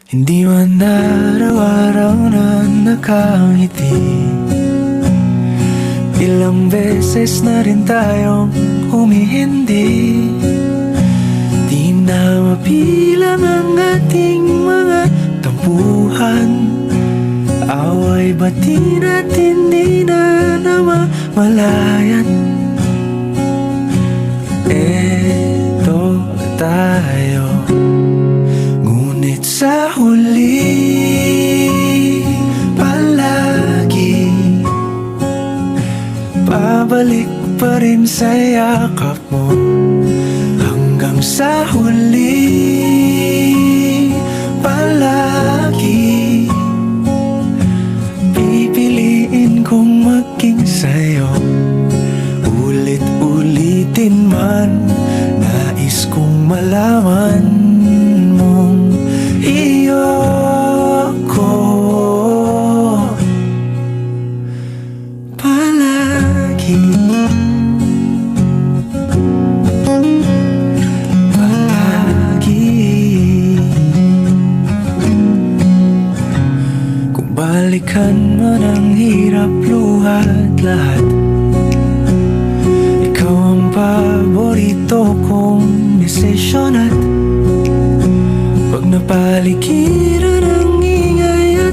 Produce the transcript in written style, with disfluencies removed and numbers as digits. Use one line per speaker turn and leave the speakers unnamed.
Hindi man araw-araw na nakangiti. Ilang beses na rin tayong humihindi. Di na mapilang ang ating mga tampuhan. Away bati natin di na namamalayan. Eto tayo, ngunit sa huli palagi pabalik pa rin sa yakap mo. Hanggang sa huli palagi pipiliin kong maging sa'yo. Ulit-ulitin man, nais kong malaman mong iyo ko palagi. Kung balikan man ang hirap, luhat lahat, ikaw ang paborito kong desisyon. At pag napaligiran